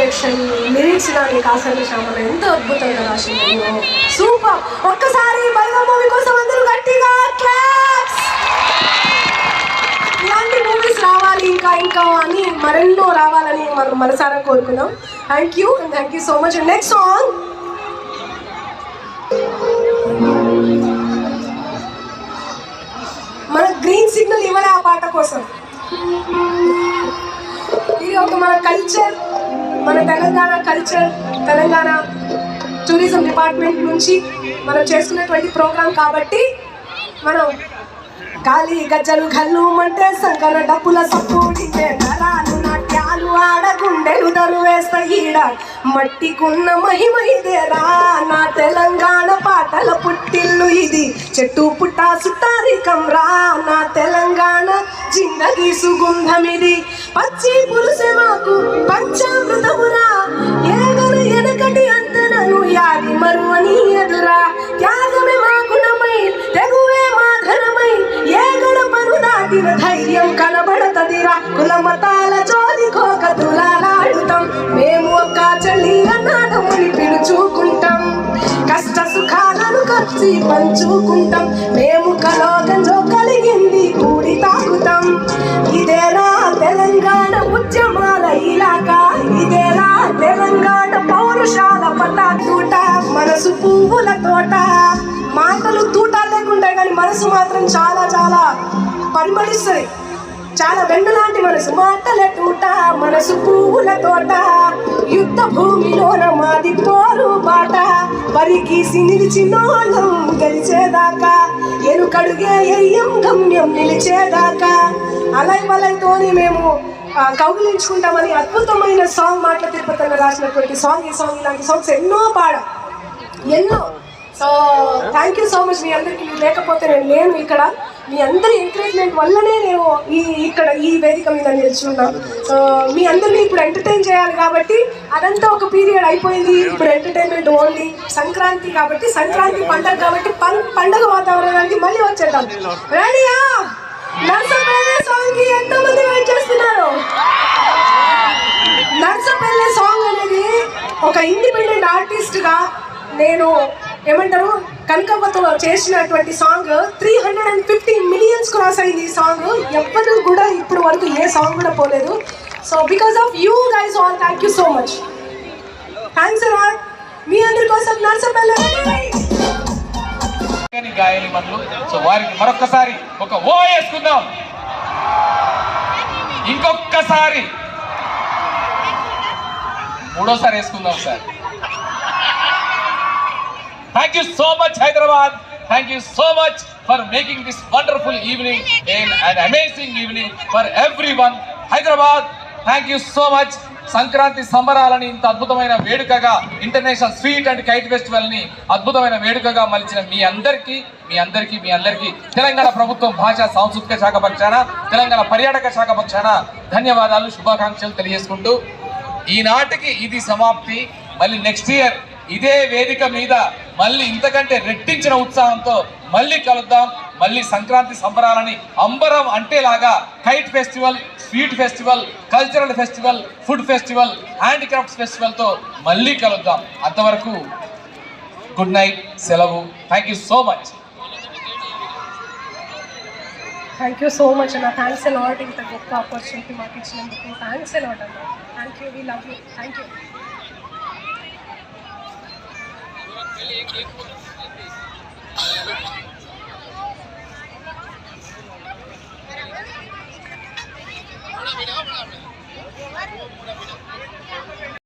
Direction, lyrics కానీ కాసర్ల శ్యామల ఎంతో అద్భుతంగా రాసింది. సూపర్. ఒక్కసారి బల్గా మూవీ కోసం అందరూ గట్టిగా క్లాప్స్. ఇలాంటి మూవీస్ రావాలి ఇంకా ఇంకా అని మరెన్నో రావాలని మనం మనసారా కోరుకున్నాం. Thank you so much. Next song మన గ్రీన్ సిగ్నల్ ఇవ్వలే ఆ పాట కోసం. ఇది ఒక మన కల్చర్, మన Telangana culture, Telangana tourism department నుంచి మనం చేసుకున్నటువంటి ప్రోగ్రాం కాబట్టి మనం గాలి గజ్జలు గల్లు అంటే సంకర డప్పుల సప్పుడితే నరాలు నాట్యాలు ఆడగుండెలు దరువేస్తా ఈడ మట్టికున్న మహిమ ఇదేరా నా తెలంగాణ పాటల పుట్టిల్లు ఇది చెట్టు పుట్ట సుట్టారికం రా నా తెలంగాణ జిందగీ సుగంధం ఇది పచ్చి పులుసే మాకు పంచామృతమురా ఏగను ఎనకటి అంతనను యాది మరువని ఎదురా త్యాగమే మా గుణమై తెగువే మా ధనమై ఏ గడపను దాటిన ధైర్యం కనబడతదిరా కుల మతాల జోలికోక తులాలాడుతాం మేము ఒక్క చెల్లి అన్నాదముని పిలుచుకుంటాం కష్ట సుఖాలను కలిసి పంచుకుంటాం మేము కలోగంజో కలిగింది కూడి తాగుతాం ఇదేరా తెలంగాణ ఉద్యమాల ఇలాకా ఇదేరా తెలంగాణ పౌరుషాల పటాతూట మనసు పువ్వుల తోట మాటలు తూట లేకుండా కానీ మనసు మాత్రం చాలా చాలా పరిమళిస్తుంది. చాలా వెన్నలాంటి మనసు మాటల తూట మనసు పువ్వుల తోట యుద్ధ భూమిలోన మాది పోరు బాట పరిగీసి నిలిచినోళ్ళం గెలిచేదాకా ఎనుకడుగే ఎయ్యం గమ్యం నిలిచేదాకా అలై వలైతోని మేము కౌగిలించుకుంటామని అద్భుతమైన సాంగ్ మాటల తిరుపతిలో రాసినటువంటి సాంగ్. ఈ సాంగ్ ఇలాంటి సాంగ్స్ ఎన్నో ఎన్నో. So thank you so much. మీ అందరికీ లేకపోతే నేను లేను ఇక్కడ. మీ అందరి ఎంకరేజ్మెంట్ వల్లనే నేను ఇక్కడ ఈ వేదిక మీద నిల్చున్నాను. సో మీ అందరినీ ఇప్పుడు ఎంటర్టైన్ చేయాలి కాబట్టి అదంతా ఒక పీరియడ్ అయిపోయింది. ఇప్పుడు ఎంటర్టైన్మెంట్ ఓన్లీ సంక్రాంతి కాబట్టి, సంక్రాంతి పండగ కాబట్టి పండగ వాతావరణానికి మళ్ళీ వచ్చేద్దాం. రెడీయా? నర్సపల్లె సాంగ్ కి ఎంతమంది వెయిట్ చేస్తున్నారు? నర్సపల్లె సాంగ్ అనేది ఒక ఇండిపెండెంట్ ఆర్టిస్ట్గా నేను ఏమంటారు కనకవ్వతో చేసినటువంటి సాంగ్ 350 మిలియన్స్ క్రాస్ అయింది. ఈ సాంగ్ ఎవ్వరు కూడా ఇప్పుడు వరకు ఏ సాంగ్ కూడా పోలేదు. So because of you guys all thank you so much. Thanks a lot. మీ అందరి కోసం నర్సపల్లె గాయని మనులు. సో వారికి మరొక్కసారి ఒక ఓ వేసుకుందాం. ఇంకొక్కసారి మూడోసారి వేసుకుందాం sir. Thank you so much Hyderabad. Thank you so much for making this wonderful evening an amazing evening for everyone. Hyderabad, thank you so much. Sankranti సంబరాలని ఇంత అద్భుతమైన వేడుకగా international sweet and kite festival ని అద్భుతమైన వేడుకగా మలిచిన మీ అందరికీ తెలంగాణ ప్రభుత్వం భాషా సాంస్కృతిక శాఖ పక్షాన, తెలంగాణ పర్యాటక శాఖ పక్షాన ధన్యవాదాలు, శుభాకాంక్షలు తెలియజేసుకుంటూ ఈనాటికి ఇది సమాప్తి. మళ్ళీ నెక్స్ట్ ఇయర్ ఇదే వేదిక మీద మళ్ళీ ఇంతకంటే రెట్టించిన ఉత్సాహంతో మళ్ళీ కలుద్దాం. మళ్ళీ సంక్రాంతి సంబరాలని అంబరం అంటేలాగా kite festival, sweet festival, cultural festival, food festival, handicrafts ఫెస్టివల్తో మళ్ళీ కలుద్దాం. అంతవరకు గుడ్ నైట్, సెలవు. Thank you so much. Thank you so much అన్న. Thanks a lot. ఇంత గొప్ప ఆపర్చునిటీ మాకు ఇచ్చినందుకు థ్యాంక్స్ ఎ లాట్ అన్న. Thank you. We love you. Thank you.